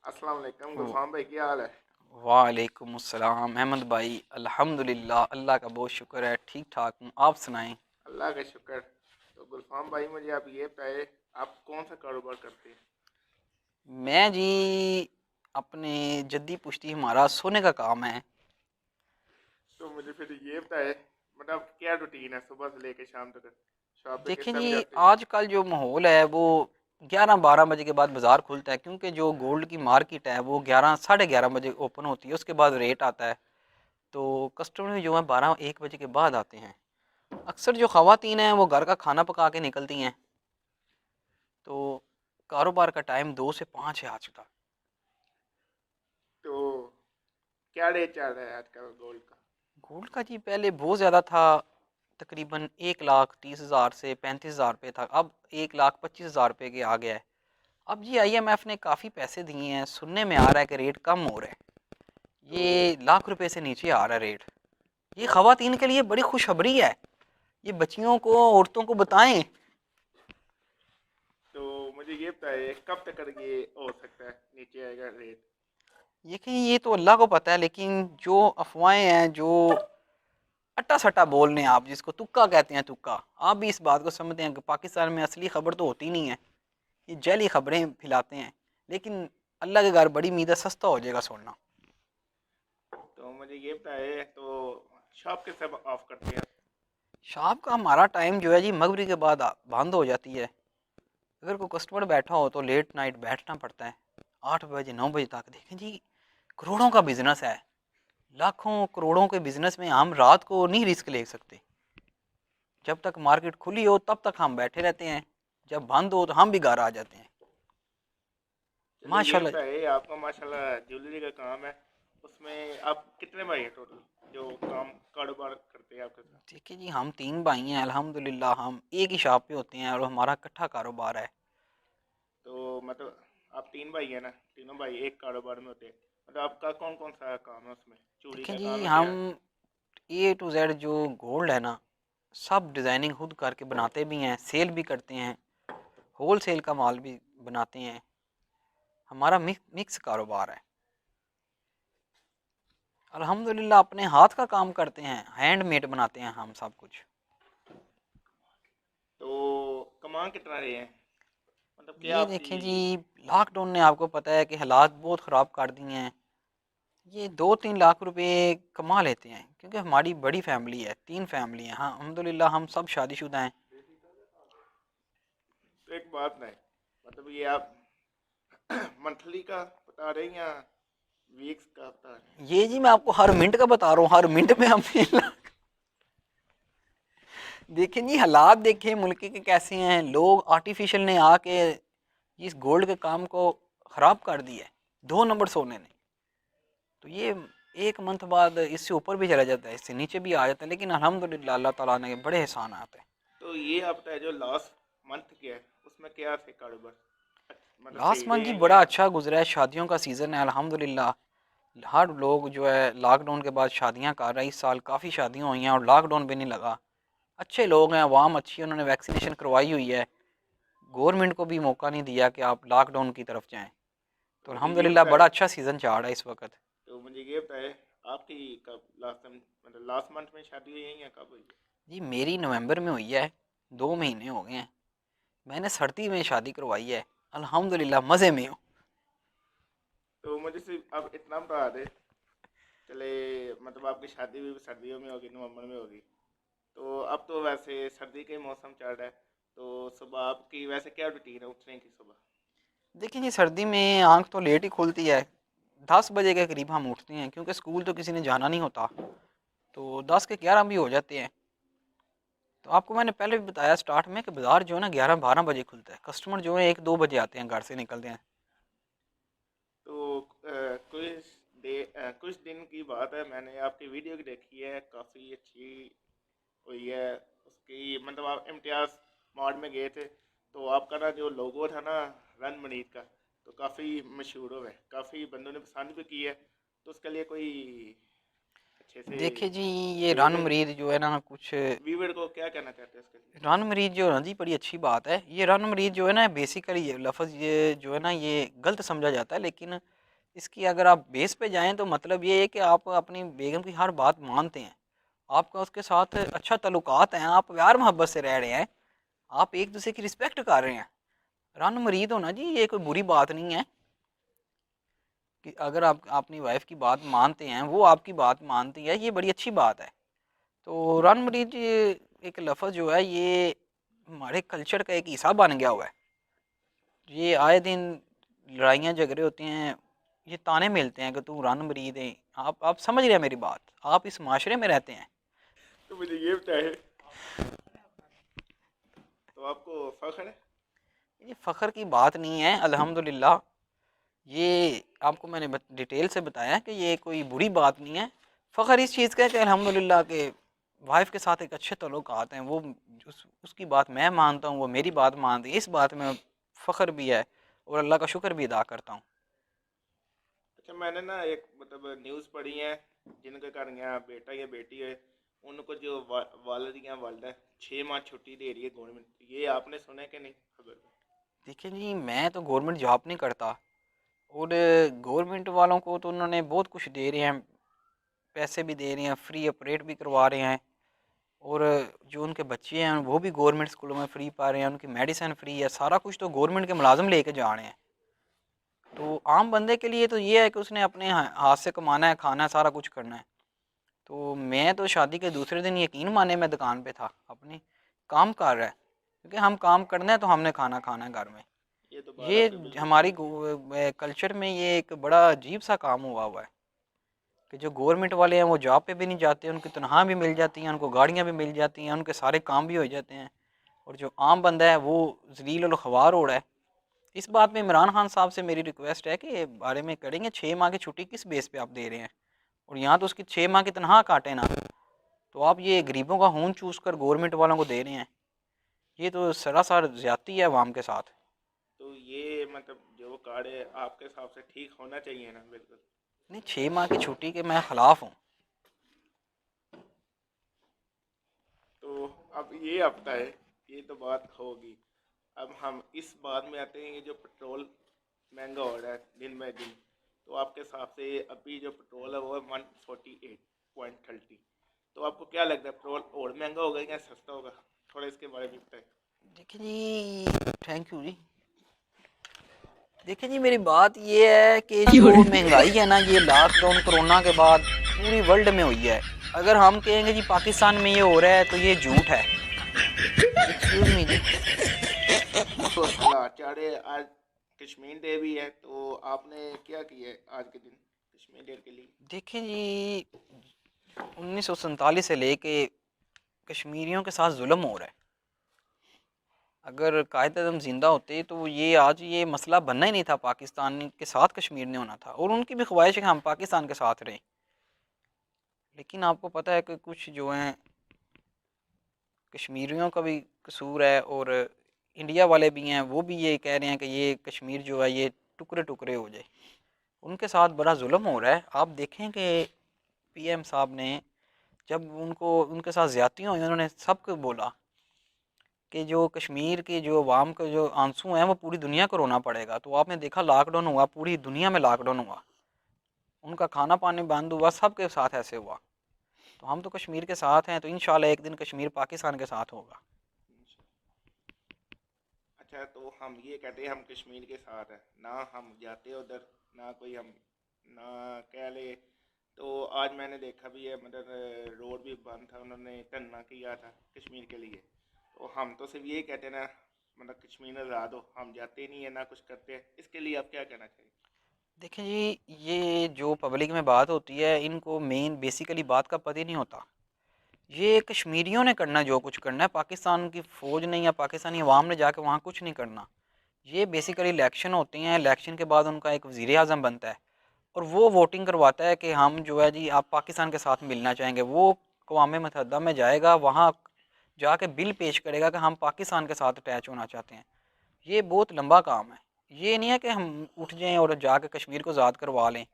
अस्सलाम वालेकुम गुलफाम भाई, क्या हाल है? वालेकुम अस्सलाम अहमद भाई। अल्हम्दुलिल्लाह, अल्लाह का बहुत शुक्र है, ठीक ठाक हूँ। आप सुनाएं। अल्लाह का शुक्र। तो गुलफाम भाई, मुझे आप ये बताए, आप कौन सा कारोबार करते हैं? मैं जी अपने जद्दी पुश्ती हमारा सोने का काम है। तो मुझे फिर ये बताए, मतलब क्या रूटीन है सुबह से लेके शाम तक? शॉप पे किस देखें टाइम जी, जाते हैं? आजकल जो माहौल है वो 11-12 बजे के बाद बाज़ार खुलता है, क्योंकि जो गोल्ड की मार्केट है वो 11 साढ़े 11 बजे ओपन होती है। उसके बाद रेट आता है, तो कस्टमर जो है 12-1 बजे के बाद आते हैं। अक्सर जो ख़वातीन हैं वो घर का खाना पका के निकलती हैं, तो कारोबार का टाइम 2 से 5 है आज का। तो क्या रेट चल रहा है आजकल गोल्ड का? गोल्ड का जी पहले बहुत ज़्यादा था, तकरीबन 1,30,000 से 35,000 रुपये था। अब 1,25,000 रुपये के आ गया है। अब जी IMF ने काफ़ी पैसे दिए हैं, सुनने में आ रहा है कि रेट कम हो रहा है। तो ये लाख रुपए से नीचे आ रहा है रेट। ये तो आप ख़वातीन के लिए बड़ी खुशखबरी है। ये बच्चियों को, औरतों को बताएं। तो मुझे ये बताए, कब तक ये हो सकता है नीचे आएगा रेट? यकीन ये तो अल्लाह को पता है, लेकिन जो अफवाहें हैं, जो अट्टा सट्टा बोल रहे हैं, आप जिसको तुक्का कहते हैं, तुक्का, आप भी इस बात को समझते हैं कि पाकिस्तान में असली खबर तो होती नहीं है, ये जैली खबरें फैलाते हैं। लेकिन अल्लाह के घर बड़ी उम्मीद है सस्ता हो जाएगा सोना। तो मुझे ये बताए, तो शॉप किस समय ऑफ करते हैं? शाम का हमारा टाइम जो है जी मगरिब के बाद बंद हो जाती है। अगर कोई कस्टमर बैठा हो तो लेट नाइट बैठना पड़ता है, 8 बजे 9 बजे तक। देखें जी, करोड़ों का बिजनेस है, लाखों करोड़ों के बिजनेस में हम रात को नहीं रिस्क ले सकते। जब तक मार्केट खुली हो तब तक हम बैठे रहते हैं, जब बंद हो तो हम भी घर आ जाते हैं। चलो ये माशाल्लाह। बताइए, आपका माशाल्लाह ज्वेलरी का काम है, उसमें आप कितने भाई हैं टोटल जो काम कारोबार करते हैं आपके साथ? देखिए जी, हम 3 भाई हैं अल्हम्दुलिल्लाह। हम एक ही शॉप पे होते हैं और हमारा इकट्ठा कारोबार है। तो मतलब आप तीन भाई हैं ना, तीनों भाई एक कारोबार में होते हैं। मतलब आपका कौन कौन सा काम है उसमें? चूड़ी देखें का जी, काम है हम क्या? A to Z जो गोल्ड है ना, सब डिज़ाइनिंग खुद करके बनाते भी हैं, सेल भी करते हैं, होल सेल का माल भी बनाते हैं। हमारा मिक्स कारोबार है अल्हम्दुलिल्लाह। अपने हाथ का काम करते हैं, हैंडमेड बनाते हैं हम सब कुछ। तो कमा कितना रहे हैं, मतलब क्या ये आपकी? देखें जी, लॉकडाउन ने आपको पता है कि हालात बहुत ख़राब कर दिए हैं। ये 2-3 लाख रुपए कमा लेते हैं, क्योंकि हमारी बड़ी फैमिली है, 3 फैमिली हैं। हाँ अल्हम्दुलिल्लाह, हम सब शादीशुदा हैं। तो एक बात नहीं, मतलब ये आप मंथली का बता रहे हैं या वीक्स का बता रहे हैं? ये जी मैं आपको हर मिनट का बता रहा हूँ, हर मिनट में हम देखें जी, हालात देखें मुल्क के कैसे हैं। लोग आर्टिफिशियल ने आके इस गोल्ड के काम को ख़राब कर दिया है, 2 नंबर सोने ने। तो ये एक मंथ बाद इससे ऊपर भी चला जाता है, इससे नीचे भी आ जाता है, लेकिन अल्हम्दुलिल्लाह अल्लाह ताला ने बड़े एहसान आते हैं। तो ये आप बताए जो लास्ट मंथ के है, उसमें क्या थे कारोबार? मतलब सही लास्ट मंथ जी रहे बड़ा या? अच्छा गुजरा है, शादियों का सीज़न है अल्हम्दुलिल्लाह। हर लोग जो है लॉकडाउन के बाद शादियां कर रहे हैं। इस साल काफ़ी शादियां हुई हैं और लॉकडाउन भी नहीं लगा। अच्छे लोग हैं, आवाम अच्छी है, उन्होंने वैक्सीनेशन करवाई हुई है। गवर्नमेंट को भी मौका नहीं दिया कि आप लॉकडाउन की तरफ जाएं। तो तो मुझे ये अल्हम्दुलिल्लाह बताए बड़ा अच्छा सीज़न चल रहा है इस वक्त। तो मुझे ये बताए आपकी कब लास्ट टाइम, मतलब लास्ट मंथ में शादी हुई है या कब हुई है? जी मेरी नवंबर में हुई है, 2 महीने हो गए हैं। मैंने सर्दी में शादी करवाई है, अल्हम्दुलिल्लाह मज़े में हूँ। तो मुझे सिर्फ अब इतना बता दे, चले, मतलब आपकी शादी भी सर्दियों में होगी, नवंबर में होगी, तो अब तो वैसे सर्दी का ही मौसम चल रहा है, तो सुबह आपकी वैसे क्या रूटीन है उठने की सुबह? देखिए जी, सर्दी में आंख तो लेट ही खुलती है। 10 बजे के करीब हम उठते हैं, क्योंकि स्कूल तो किसी ने जाना नहीं होता, तो 10 के 11 भी हो जाते हैं। तो आपको मैंने पहले भी बताया स्टार्ट में कि बाज़ार जो है ना 11-12 बजे खुलता है। कस्टमर जो है 1-2 बजे आते हैं, घर से निकलते हैं। तो कुछ दिन की बात है, मैंने आपकी वीडियो की देखी है, काफ़ी अच्छी हुई है उसकी, मतलब आप इम्तियाज़ मॉड में गए थे, तो आपका ना जो लोगो था ना, रन मनीत का, तो काफ़ी मशहूर हो गए, काफ़ी बंदों ने पसंद भी की है। तो उसके लिए कोई अच्छे से देखिए जी, ये रन व्यूवर मरीज जो है ना कुछ, व्यूवर को क्या कहना चाहते हैं उसके लिए? रन मरीज जो है ना जी बड़ी अच्छी बात है। ये रन मरीज जो है ना बेसिकली ये लफ्ज़ ये जो है ना ये गलत समझा जाता है, लेकिन इसकी अगर आप बेस पे जाएँ तो मतलब ये है कि आप अपनी बेगम की हर बात मानते हैं। आपका उसके साथ अच्छा ताल्लुकात हैं, आप प्यार मोहब्बत से रह रहे हैं, आप एक-दूसरे की रिस्पेक्ट कर रहे हैं। रन मरीद होना जी ये कोई बुरी बात नहीं है कि अगर आप अपनी वाइफ़ की बात मानते हैं, वो आपकी बात मानती है, ये बड़ी अच्छी बात है। तो रन मरीज एक लफ़्ज़ जो है ये हमारे कल्चर का एक हिस्सा बन गया हुआ है। ये आए दिन लड़ाइयाँ झगड़े होते हैं, ये ताने मिलते हैं कि तू रन मरीद है। आप समझ रहे हैं मेरी बात, आप इस माशरे में रहते हैं। तो मुझे ये बताए, तो आपको फख्र है? ये फ़ख्र की बात नहीं है अल्हम्दुलिल्लाह। ये आपको मैंने डिटेल से बताया कि ये कोई बुरी बात नहीं है। फ़ख्र इस चीज़ का है कि अल्हम्दुलिल्लाह के वाइफ़ के साथ एक अच्छे ताल्लुकात हैं। वो उसकी बात मैं मानता हूँ, वो मेरी बात मानती है। इस बात में फ़ख्र भी है और अल्लाह का शुक्र भी अदा करता हूँ। अच्छा, मैंने ना एक मतलब न्यूज़ पढ़ी है, जिनके घर यहाँ बेटा या बेटी है, उनको जो वालिद या वालदा 6 माह छुट्टी दे रही है गवर्नमेंट। ये आपने सुना है कि नहीं खबर? देखिए जी, मैं तो गवर्नमेंट जॉब नहीं करता और गवर्नमेंट वालों को तो उन्होंने बहुत कुछ दे रहे हैं, पैसे भी दे रहे हैं, फ्री ऑपरेट भी करवा रहे हैं और जो उनके बच्चे हैं वो भी गवर्नमेंट स्कूलों में फ्री पा रहे हैं, उनकी मेडिसिन फ्री है, सारा कुछ तो गवर्नमेंट के मुलाजिम लेके जा रहे हैं। तो आम बंदे के लिए तो ये है कि उसने अपने हाथ से कमाना है, खाना है, सारा कुछ करना है। तो मैं तो शादी के दूसरे दिन यकीन माने मैं दुकान पे था अपनी, काम कर रहा है क्योंकि हम काम करना है तो हमने खाना खाना है घर में। ये तो बात ये आपने बिल्कुल हमारी सही की। कल्चर में ये एक बड़ा अजीब सा काम हुआ है कि जो गवर्नमेंट वाले हैं वो जॉब पे भी नहीं जाते, उनकी तनख्वाह भी मिल जाती हैं, उनको गाड़ियाँ भी मिल जाती हैं, उनके सारे काम भी हो जाते हैं और जो आम बंदा है वो जलील और ख्वार हो रहा है। इस बात में इमरान खान साहब से मेरी रिक्वेस्ट है कि ये बारे में करेंगे 6 माह की छुट्टी किस बेस पे आप दे रहे हैं और यहाँ तो उसकी 6 माह की तनख्वाह काटे ना, तो आप ये गरीबों का खून चूस कर गवर्नमेंट वालों को दे रहे हैं। ये तो सरासर ज्यादती है अवाम के साथ। तो ये मतलब जो कार्ड है आपके हिसाब से ठीक होना चाहिए ना? बिल्कुल। नहीं, 6 माह की छुट्टी के मैं खिलाफ हूँ। तो अब ये हफ्ता है, ये तो बात होगी। अब हम इस बात में आते हैं, ये जो पेट्रोल महंगा हो रहा है दिन ब दिन, तो आपके हिसाब से अभी जो पेट्रोल है वो है 148.30। तो आपको क्या लगता है, पेट्रोल और महंगा होगा या सस्ता होगा? थोड़ा इसके बारे में बताएं। देखिए जी, थैंक यू जी। देखिए जी, मेरी बात ये है कि जो महंगाई है ना ये लॉकडाउन कोरोना के बाद पूरी वर्ल्ड में हुई है। अगर हम कहेंगे जी पाकिस्तान में ये हो रहा है तो ये झूठ है। एक्सक्यूज मी जी। तो अल्लाह चाहे आज कश्मीर डे भी है, तो आपने क्या किया है आज के दिन कश्मीर डे के लिए? देखिए जी, 1947 से लेके कश्मीरियों के साथ जुल्म हो रहा है। अगर कायद आज़म ज़िंदा होते तो ये आज ये मसला बनना ही नहीं था, पाकिस्तान के साथ कश्मीर ने होना था और उनकी भी ख्वाहिश है कि हम पाकिस्तान के साथ रहें। लेकिन आपको पता है कि कुछ जो हैं कश्मीरियों का भी कसूर है और इंडिया वाले भी हैं, वो भी ये कह रहे हैं कि ये कश्मीर जो है ये टुकड़े टुकड़े हो जाए। उनके साथ बड़ा जुल्म हो रहा है। आप देखें कि पीएम साहब ने जब उनको उनके साथ ज़्यादतियाँ हुई उन्होंने सबको बोला कि जो कश्मीर के जो अवाम का जो आंसू हैं वो पूरी दुनिया को रोना पड़ेगा। तो आपने देखा लॉकडाउन हुआ, पूरी दुनिया में लॉकडाउन हुआ, उनका खाना पानी बंद हुआ, सबके साथ ऐसे हुआ। तो हम तो कश्मीर के साथ हैं, तो इंशाल्लाह एक दिन कश्मीर पाकिस्तान के साथ होगा। अच्छा, तो हम ये कहते हैं हम कश्मीर के साथ हैं ना, हम जाते उधर ना, कोई हम ना कह ले। तो आज मैंने देखा भी है, मतलब रोड भी बंद था, उन्होंने धरना किया था कश्मीर के लिए। तो हम तो सिर्फ ये कहते हैं ना, मतलब कश्मीर आज़ाद हो, हम जाते नहीं है ना कुछ करते हैं। इसके लिए आप क्या कहना चाहिए? देखिए जी, ये जो पब्लिक में बात होती है इनको मेन बेसिकली बात का पता ही नहीं होता। ये कश्मीरियों ने करना जो कुछ करना है, पाकिस्तान की फ़ौज ने या पाकिस्तानी अवाम ने जाके वहाँ कुछ नहीं करना। ये बेसिकली इलेक्शन होते हैं, इलेक्शन के बाद उनका एक वज़ीर आज़म बनता है और वो वोटिंग करवाता है कि हम जो है जी आप पाकिस्तान के साथ मिलना चाहेंगे। वो अक़वाम मुत्तहिदा में जाएगा, वहाँ जाके बिल पेश करेगा कि हम पाकिस्तान के साथ अटैच होना चाहते हैं। ये बहुत लंबा काम है। ये नहीं है कि हम उठ जाएं और जाके कश्मीर को आज़ाद करवा लें,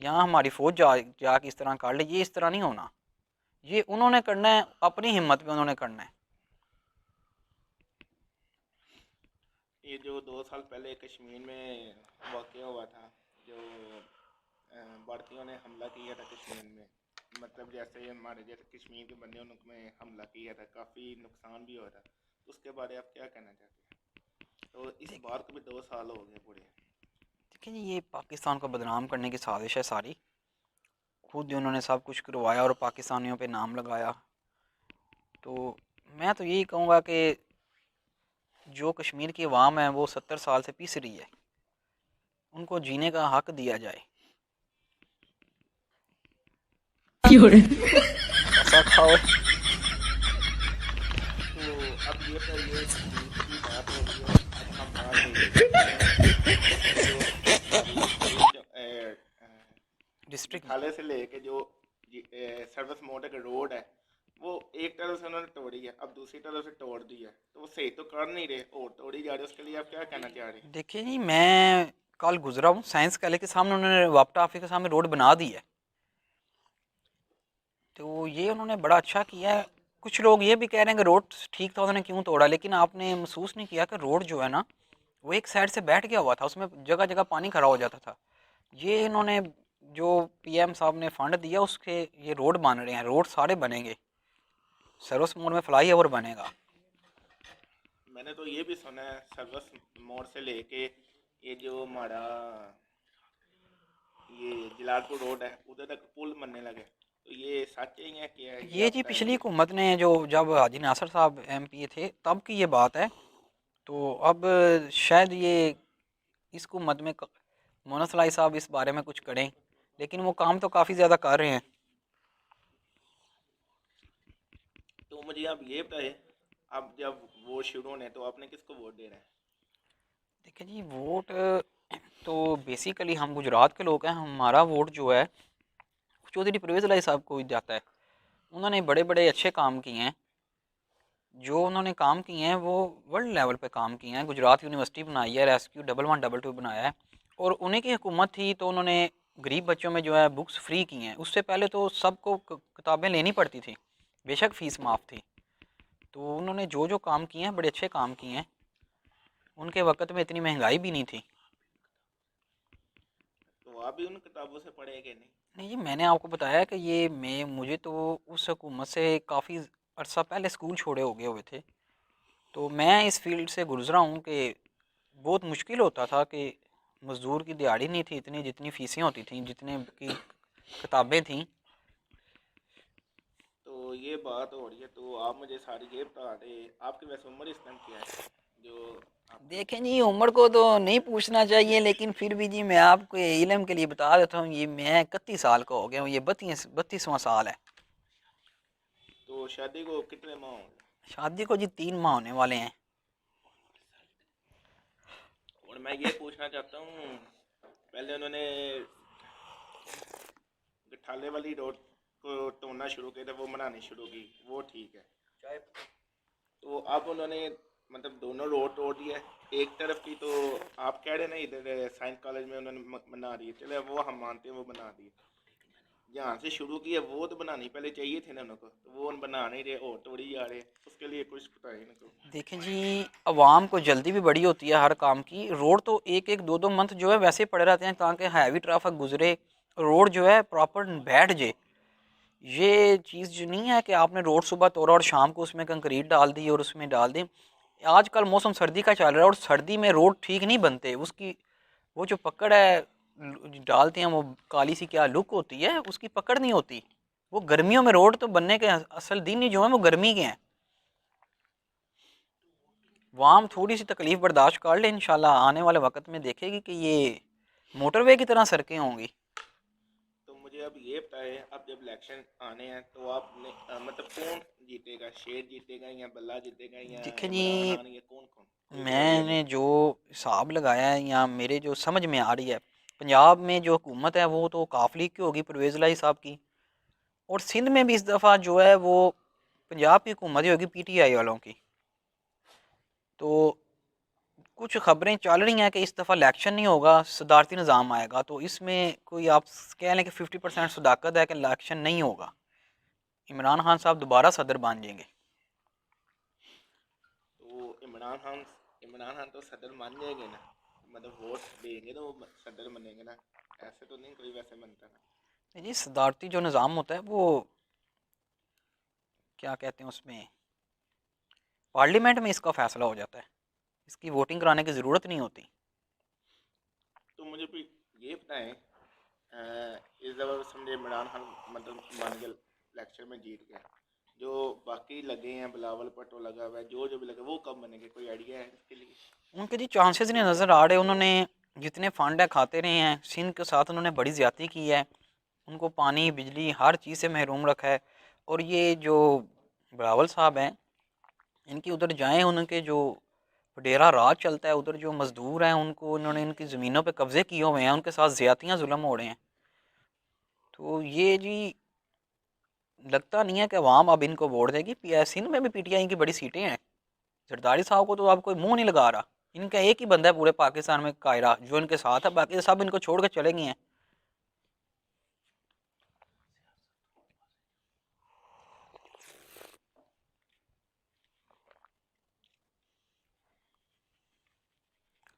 यहाँ हमारी फ़ौज जाके इस तरह कर ले। ये इस तरह नहीं होना। ये उन्होंने करना है, अपनी हिम्मत पे उन्होंने करना है। ये जो 2 साल पहले कश्मीर में वाक़या हुआ था, जो पाकिस्तानियों ने हमला किया था कश्मीर में, मतलब जैसे हमारे जैसे कश्मीर के बंदे उनमें हमला किया था, काफ़ी नुकसान भी हुआ था, तो उसके बारे में आप क्या कहना चाहते हैं? तो इस देख बात को भी 2 साल हो गए पूरे। देखिए जी, ये पाकिस्तान को बदनाम करने की साजिश है सारी। खुद ही उन्होंने सब कुछ करवाया और पाकिस्तानियों पे नाम लगाया। तो मैं तो यही कहूँगा कि जो कश्मीर की अवाम है वो 70 साल से पिस रही है, उनको जीने का हक दिया जाए। ऐसा खाओ। तो अब ये बताइए, कश्मीर की बात हो रही है, अब हम बात लेके चलते हैं जो हमारी डिस्ट्रिक्ट। जिठाले से लेके जो सर्विस मोटर का रोड है, वो एक तरफ से उन्होंने तोड़ी है, अब दूसरी तरफ से तोड़ दी है, तो वो सही तो कर नहीं रहे और तोड़ी जा रही है, उसके लिए आप क्या कहना चाह रहे हैं? देखिए जी, मैं कल गुजरा हूँ साइंस कॉलेज के सामने, उन्होंने वापटा ऑफिस के सामने रोड बना दी है। तो ये उन्होंने बड़ा अच्छा किया है। कुछ लोग ये भी कह रहे हैं कि रोड ठीक था, उन्होंने क्यों तोड़ा, लेकिन आपने महसूस नहीं किया कि रोड जो है ना वो एक साइड से बैठ गया हुआ था, उसमें जगह जगह पानी खड़ा हो जाता था। ये इन्होंने जो पीएम साहब ने फंड दिया उसके ये रोड बन रहे हैं, रोड सारे बनेंगे, सर्विस मोड में फ्लाई ओवर बनेगा। मैंने तो ये भी सुना है सर्विस मोड़ से लेके ये जो हमारा ये जलालपुर रोड है उधर तक पुल बनने लगे, तो ये सच ही है क्या है, ये ये आप जी पिछली बताएंगे? हुकूमत ने, जो जब हाजी नासर साहब एमपी थे तब की ये बात है। तो अब शायद ये इस हुकूमत में मोनस लाई साहब इस बारे में कुछ करें, लेकिन वो काम तो काफ़ी ज़्यादा कर रहे हैं। तो मुझे आप ये बताएं, अब जब वोट शुरू होने तो आपने किसको वोट दे रहे हैं? देखिए जी, वोट तो बेसिकली हम गुजरात के लोग हैं, हमारा वोट जो है चौधरी परवेज़ लाई साहब को ही जाता है। उन्होंने बड़े बड़े अच्छे काम किए हैं, जो उन्होंने काम किए हैं वो वर्ल्ड लेवल पे काम किए हैं। गुजरात यूनिवर्सिटी बनाई है, रेस्क्यू 1112 बनाया है, और उन्हीं की हुकूमत थी तो उन्होंने गरीब बच्चों में जो है बुक्स फ्री की हैं। उससे पहले तो सबको किताबें लेनी पड़ती थी, बेशक फ़ीस माफ़ थी। तो उन्होंने जो जो काम किए हैं बड़े अच्छे काम किए हैं, उनके वक़्त में इतनी महंगाई भी नहीं थी। तो आप भी उन किताबों से पढ़े कि नहीं? नहीं जी, मैंने आपको बताया कि ये मैं मुझे तो उस हुकूमत से काफ़ी अरसा पहले स्कूल छोड़े हो गए हुए थे। तो मैं इस फील्ड से गुज़रा हूँ कि बहुत मुश्किल होता था कि मज़दूर की दिहाड़ी नहीं थी इतनी जितनी फ़ीसें होती थी, जितने की किताबें थीं। तो ये बात हो रही है, तो आप मुझे सारी ये बता दें, आपकी वैसे उम्र इस टाइम क्या है जो आपकी? देखें जी, उम्र को तो नहीं पूछना चाहिए, लेकिन फिर भी जी मैं आपको इल्म के लिए बता देता हूँ, ये मैं 31 साल का हो गया हूँ, ये 32वां साल है। तो शादी को कितने माह होंगे? शादी को जी 3 माह होने वाले हैं। और मैं ये पूछना चाहता हूँ, पहले उन्होंने गठाले वाली रोड को तोड़ना शुरू किया था, वो बनानी शुरू की, वो ठीक है। तो अब उन्होंने मतलब दोनों रोड तोड़ दिया है। एक तरफ की तो आप कह रहे हैं ना इधर साइंस कॉलेज में उन्होंने बना दी है, चले वो हम मानते हैं वो बना दी है। जहाँ से शुरू किया वो तो बनानी पहले चाहिए थी ना उनको, तो वो उन बना नहीं रहे और तोड़ी जा रहे, उसके लिए कुछ बताइए इनको। देखें जी, अवाम को जल्दी भी बड़ी होती है हर काम की। रोड तो एक एक दो दो मंथ जो है वैसे पड़े रहते हैं ताकि हैवी ट्रैफिक गुजरे, रोड जो है प्रॉपर बैठ जाए। ये चीज़ जो नहीं है कि आपने रोड सुबह तोड़ा और शाम को उसमें कंक्रीट डाल दी और उसमें डाल दी। आजकल मौसम सर्दी का चल रहा है और सर्दी में रोड ठीक नहीं बनते, उसकी वो जो पकड़ है डालते हैं वो काली सी क्या लुक होती है, उसकी पकड़ नहीं होती। वो गर्मियों में रोड तो बनने के असल दिन ही जो है वो गर्मी के हैं। वाम थोड़ी सी तकलीफ बर्दाश्त कर ले, इंशाल्लाह आने वाले वक्त में देखेगी कि ये मोटरवे की तरह सड़कें होंगी। तो मुझे अब ये बताएं, अब जब इलेक्शन आने हैं तो आपने मतलब कौन जीतेगा, शेर जीतेगा या बल्ला जीतेगा या देखें जी, इमरान खान, या कौन कौन, कोई कोई आइडिया नहीं? मैंने जो हिसाब लगाया है या मेरे जो समझ में आ रही है, पंजाब में जो हुकूमत है वो तो काफली की होगी परवेज़ लाई साहब की, और सिंध में भी इस दफ़ा जो है वो पंजाब की हुकूमत ही होगी पीटीआई वालों की। तो कुछ खबरें चल रही हैं कि इस दफ़ा इलेक्शन नहीं होगा, सदारती निज़ाम आएगा। तो इसमें कोई आप कह लें कि 50% सदाकत है कि इलेक्शन नहीं होगा, इमरान खान साहब दोबारा सदर बन जाएंगे। तो इमरान खान तो सदर मान जाएंगे ना, मतलब वोट देंगे तो वो सदर बनेंगे ना, ऐसे तो नहीं कोई वैसे बनता ना। जी सदारती जो निज़ाम होता है वो क्या कहते हैं उसमें, पार्लियामेंट में इसका फैसला हो जाता है, इसकी वोटिंग कराने की ज़रूरत नहीं होती। तो मुझे भी ये बताएं, इस दफ़ा समझे इमरान खान मतलब मान के इलेक्शन में जीत गया, जो बाकी लगे हैं बिलावल भुट्टो लगा हुआ है, जो भी लगे, वो कब बनेंगे, कोई आइडिया है इसके लिए? उनके जी चांसेस नहीं नज़र आ रहे। उन्होंने जितने फंड है खाते रहे हैं, सिंध के साथ उन्होंने बड़ी ज़्यादती की है, उनको पानी बिजली हर चीज़ से महरूम रखा है। और ये जो बिलावल साहब हैं, इनकी उधर जाएं, उनके जो डेरा राज चलता है उधर, जो मज़दूर हैं उनको इन्होंने इनकी ज़मीनों पे कब्ज़े किए हुए हैं, उनके साथ ज़्यादतियाँ जुल्म हो रहे हैं। तो ये जी लगता नहीं है कि अवाम अब इनको वोट देगी। सिंध में भी पीटीआई की बड़ी सीटें हैं, जरदारी साहब को तो अब कोई मुंह नहीं लगा रहा। इनका एक ही बंदा है पूरे पाकिस्तान में, कायरा, जो इनके साथ है, बाकी सब इनको छोड़ के चले गए हैं।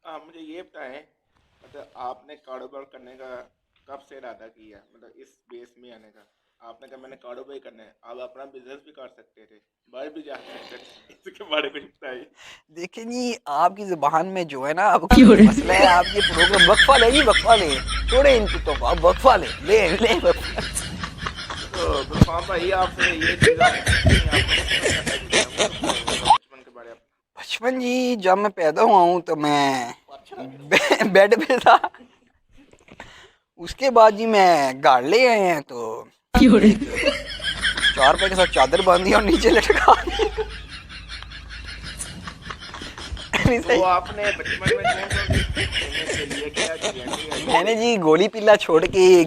हाँ, मुझे ये बताएं, मतलब आपने कारोबार करने का कब से इरादा किया, मतलब इस बेस में आने का? आपने कहा मैंने कारोबार ही करना है, आप अपना बिजनेस भी कर सकते थे, बाहर भी जा सकते थे। इसके बारे में कुछ बताइए। देखिए जी, आपकी जुबान में जो है ना, अब मसला है। आप ये प्रोग्राम वक्फा ले जी, वक्फा ले, छोड़े इनकी तो आप वक्फा ले ले ले वक्फा। तो गुलफाम भाई, आपसे ये चीज़ आप पूछनी नहीं, आपने बचपन का टाइम बताया, वो तो बताइए ज़रा बचपन के बारे में। बचपन जी, जब मैं पैदा हुआ हूँ तो मैं बेड पे था। उसके बाद जी मैं गाड़ ले आए हैं, तो एक चार पे के साथ चादर बांधी और नीचे लटका दी। नहीं तो सही। आपने बचपन में कौन कौन सी गेमें खेली है, क्या किया, कोई आइडिया मैंने है? जी गोली पिल्ला छोड़ के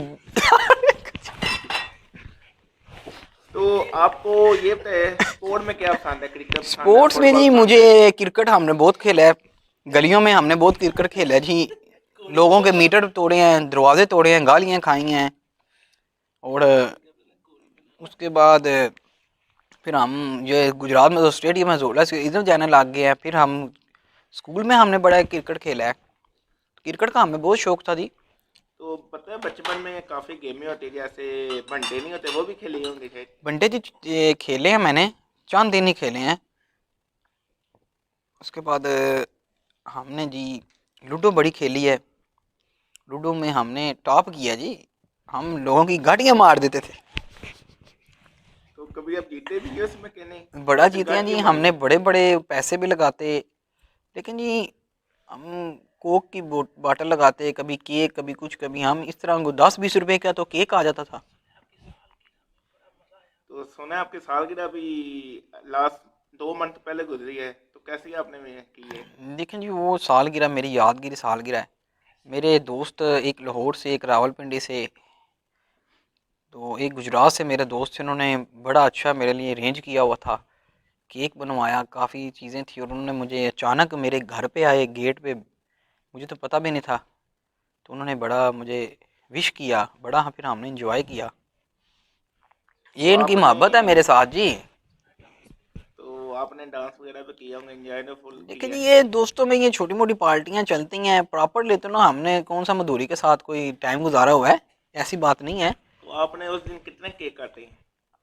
तो आपको ये बताए, स्पोर्ट में क्या पसंद है, क्रिकेट पसंद है, स्पोर्ट्स में फुटबॉल जी पसंद मुझे है? क्रिकेट हमने बहुत खेला है, गलियों में हमने बहुत क्रिकेट खेला है जी। लोगों के मीटर तोड़े हैं, दरवाजे तोड़े हैं, गालियाँ खाई हैं। और उसके बाद फिर हम ये गुजरात में तो स्टेडियम है जोला से, इधर जाने लग गए हैं। फिर हम स्कूल में हमने बड़ा क्रिकेट खेला है, क्रिकेट का हमें बहुत शौक था जी। तो पता है बचपन में काफ़ी गेमें होती है, जैसे बंटे नहीं होते, वो भी खेली होंगी शायद। बंटे जी ये खेले हैं मैंने, चंद दिन ही खेले हैं। उसके बाद हमने जी लूडो बड़ी खेली है। लूडो में हमने टॉप किया जी, हम लोगों की गाड़ियाँ मार देते थे। तो कभी आप जीते भी हैं उसमें कि नहीं? बड़ा सिर्फ जीते हैं जी गाड़ियाँ हमने, मारनी? बड़े बड़े पैसे भी लगाते। लेकिन जी हम कोक की बाटल लगाते, कभी केक, कभी कुछ, कभी हम इस तरह 10-20 रुपए का तो केक आ जाता था। तो सुना है आपकी सालगिरह भी लास्ट 2 मंथ पहले गुजरी है, तो कैसी आपने में की है? लेकिन जी वो सालगिरह मेरी यादगिरी सालगिरह है। मेरे दोस्त एक लाहौर से, एक रावलपिंडी से, तो एक गुजरात से मेरे दोस्त थे। उन्होंने बड़ा अच्छा मेरे लिए अरेंज किया हुआ था, केक बनवाया, काफ़ी चीज़ें थी। और उन्होंने मुझे अचानक मेरे घर पे आए, गेट पे, मुझे तो पता भी नहीं था। तो उन्होंने बड़ा मुझे विश किया, बड़ा फिर हमने इंजॉय किया। तो ये इनकी आपने मोहब्बत है मेरे साथ जी। तो आपने डांस वगैरह भी किया होंगे, एंजॉय ने फुल लेकिन किया है? ये दोस्तों में ये छोटी मोटी पार्टियां चलती हैं, प्रॉपर लेते ना, हमने कौन सा मधुरी के साथ कोई टाइम गुजारा हुआ है, ऐसी बात नहीं है। तो आपने उस दिन कितने केक काटे हैं?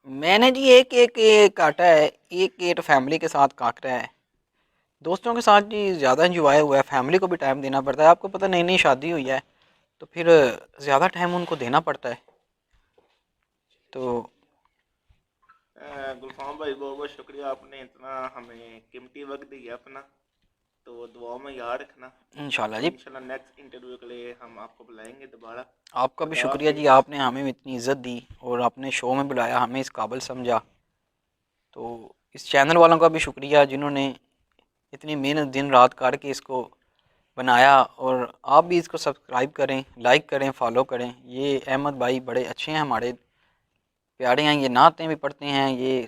मैंने जी एक एक एक काटा है, एक एक फैमिली के साथ काटा है। दोस्तों के साथ जी ज़्यादा इंजॉय हुआ है, फैमिली को भी टाइम देना पड़ता है। आपको पता, नई नई शादी हुई है तो फिर ज़्यादा टाइम उनको देना पड़ता है। तो गुलफाम भाई, बहुत बहुत शुक्रिया, आपने इतना हमें कीमती वक्त दिया अपना। तो दुआ में याद रखना। इंशाल्लाह तो जी। इंशाल्लाह नेक्स्ट इंटरव्यू के लिए हम आपको बुलाएंगे दोबारा। आपका भी खुदा शुक्रिया जी, हाफिज़। आपने हमें इतनी इज़्ज़त दी और अपने शो में बुलाया, हमें इस काबिल समझा। तो इस चैनल वालों का भी शुक्रिया जिन्होंने इतनी मेहनत दिन रात करके इसको बनाया। और आप भी इसको सब्सक्राइब करें, लाइक करें, फॉलो करें। ये अहमद भाई बड़े अच्छे हैं, हमारे प्यारे हैं। ये नातें भी पढ़ते हैं, ये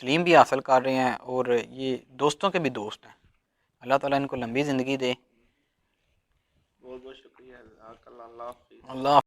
तलीम भी हासिल कर रहे हैं, और ये दोस्तों के भी दोस्त हैं। अल्लाह ताला इनको लंबी ज़िंदगी दे। बहुत बहुत शुक्रिया, अल्लाह हाफिज़। अल्लाह